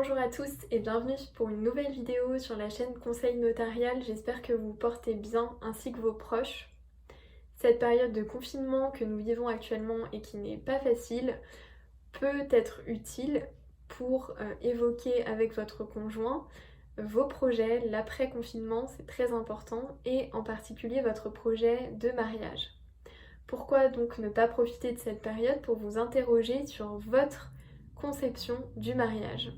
Bonjour à tous et bienvenue pour une nouvelle vidéo sur la chaîne Conseil Notarial. J'espère que vous vous portez bien ainsi que vos proches. Cette période de confinement que nous vivons actuellement et qui n'est pas facile peut être utile pour évoquer avec votre conjoint vos projets, l'après-confinement, c'est très important, et en particulier votre projet de mariage. Pourquoi donc ne pas profiter de cette période pour vous interroger sur votre conception du mariage ?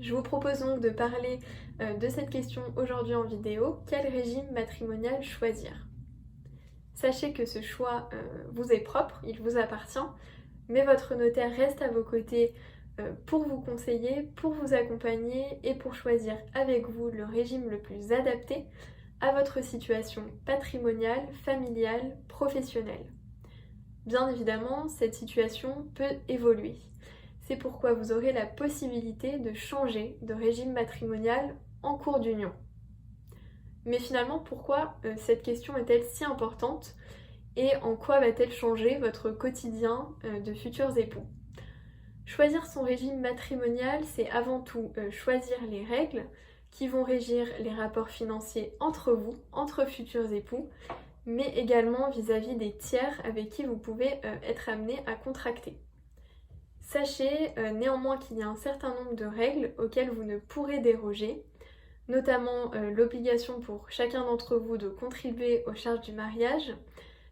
Je vous propose donc de parler de cette question aujourd'hui en vidéo. Quel régime matrimonial choisir ? Sachez que ce choix vous est propre, il vous appartient, mais votre notaire reste à vos côtés pour vous conseiller, pour vous accompagner et pour choisir avec vous le régime le plus adapté à votre situation patrimoniale, familiale, professionnelle. Bien évidemment, cette situation peut évoluer. C'est pourquoi vous aurez la possibilité de changer de régime matrimonial en cours d'union. Mais finalement, pourquoi cette question est-elle si importante et en quoi va-t-elle changer votre quotidien de futurs époux ? Choisir son régime matrimonial, c'est avant tout choisir les règles qui vont régir les rapports financiers entre vous, entre futurs époux, mais également vis-à-vis des tiers avec qui vous pouvez être amené à contracter. Sachez néanmoins qu'il y a un certain nombre de règles auxquelles vous ne pourrez déroger, notamment l'obligation pour chacun d'entre vous de contribuer aux charges du mariage,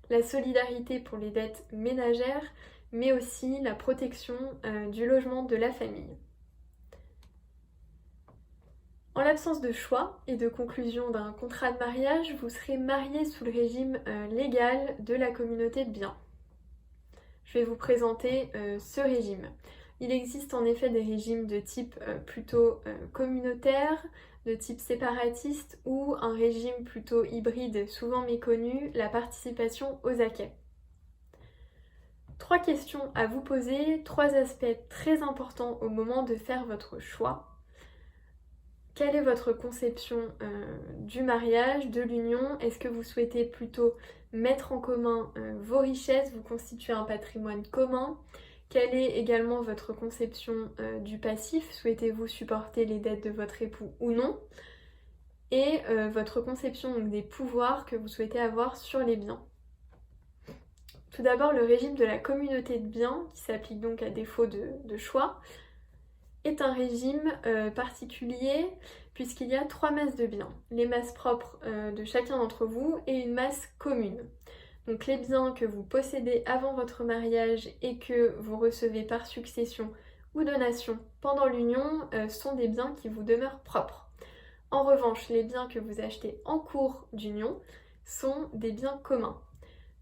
la solidarité pour les dettes ménagères, mais aussi la protection du logement de la famille. En l'absence de choix et de conclusion d'un contrat de mariage, vous serez marié sous le régime légal de la communauté de biens. Je vais vous présenter ce régime. Il existe en effet des régimes de type plutôt communautaire, de type séparatiste ou un régime plutôt hybride, souvent méconnu, la participation aux acquêts. 3 questions à vous poser, 3 aspects très importants au moment de faire votre choix. Quelle est votre conception du mariage, de l'union ? Est-ce que vous souhaitez plutôt mettre en commun vos richesses, vous constituer un patrimoine commun ? Quelle est également votre conception du passif ? Souhaitez-vous supporter les dettes de votre époux ou non ? Et votre conception donc, des pouvoirs que vous souhaitez avoir sur les biens. Tout d'abord, le régime de la communauté de biens, qui s'applique donc à défaut de choix, est un régime particulier puisqu'il y a 3 masses de biens. Les masses propres de chacun d'entre vous et une masse commune. Donc les biens que vous possédez avant votre mariage et que vous recevez par succession ou donation pendant l'union sont des biens qui vous demeurent propres. En revanche, les biens que vous achetez en cours d'union sont des biens communs.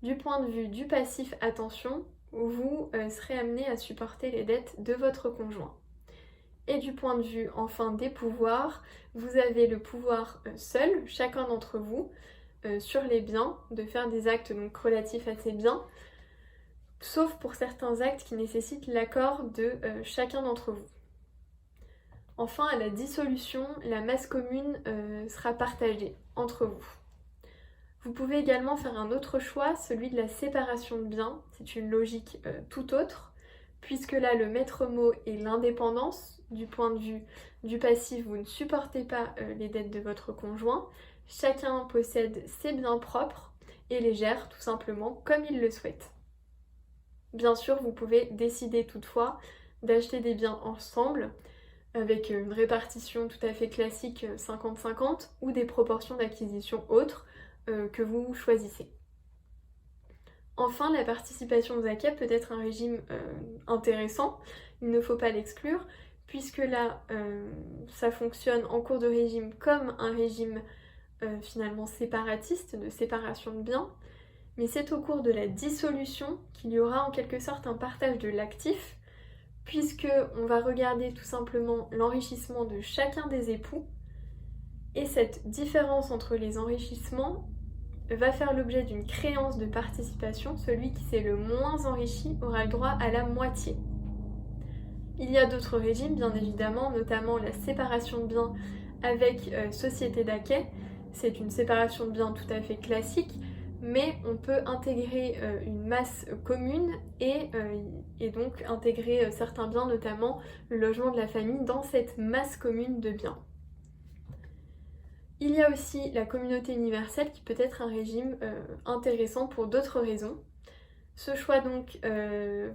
Du point de vue du passif, attention, vous serez amené à supporter les dettes de votre conjoint. Et du point de vue enfin des pouvoirs, vous avez le pouvoir seul, chacun d'entre vous, sur les biens, de faire des actes donc relatifs à ces biens, sauf pour certains actes qui nécessitent l'accord de chacun d'entre vous. Enfin, à la dissolution, la masse commune sera partagée entre vous. Vous pouvez également faire un autre choix, celui de la séparation de biens. C'est une logique tout autre, puisque là, le maître mot est l'indépendance. Du point de vue du passif, vous ne supportez pas les dettes de votre conjoint. Chacun possède ses biens propres et les gère tout simplement comme il le souhaite. Bien sûr, vous pouvez décider toutefois d'acheter des biens ensemble, avec une répartition tout à fait classique 50-50 ou des proportions d'acquisition autres que vous choisissez. Enfin, la participation aux acquêts peut être un régime intéressant, il ne faut pas l'exclure, puisque là, ça fonctionne en cours de régime comme un régime finalement séparatiste, de séparation de biens, mais c'est au cours de la dissolution qu'il y aura en quelque sorte un partage de l'actif, puisque on va regarder tout simplement l'enrichissement de chacun des époux, et cette différence entre les enrichissements va faire l'objet d'une créance de participation. Celui qui s'est le moins enrichi aura le droit à la moitié. Il y a d'autres régimes, bien évidemment, notamment la séparation de biens avec société d'acquêt. C'est une séparation de biens tout à fait classique, mais on peut intégrer une masse commune et donc intégrer certains biens, notamment le logement de la famille, dans cette masse commune de biens. Il y a aussi la communauté universelle qui peut être un régime intéressant pour d'autres raisons. Ce choix donc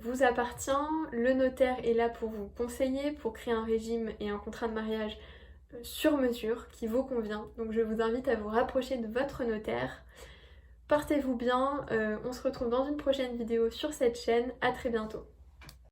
vous appartient, le notaire est là pour vous conseiller, pour créer un régime et un contrat de mariage sur mesure qui vous convient. Donc je vous invite à vous rapprocher de votre notaire. Portez-vous bien, on se retrouve dans une prochaine vidéo sur cette chaîne, à très bientôt.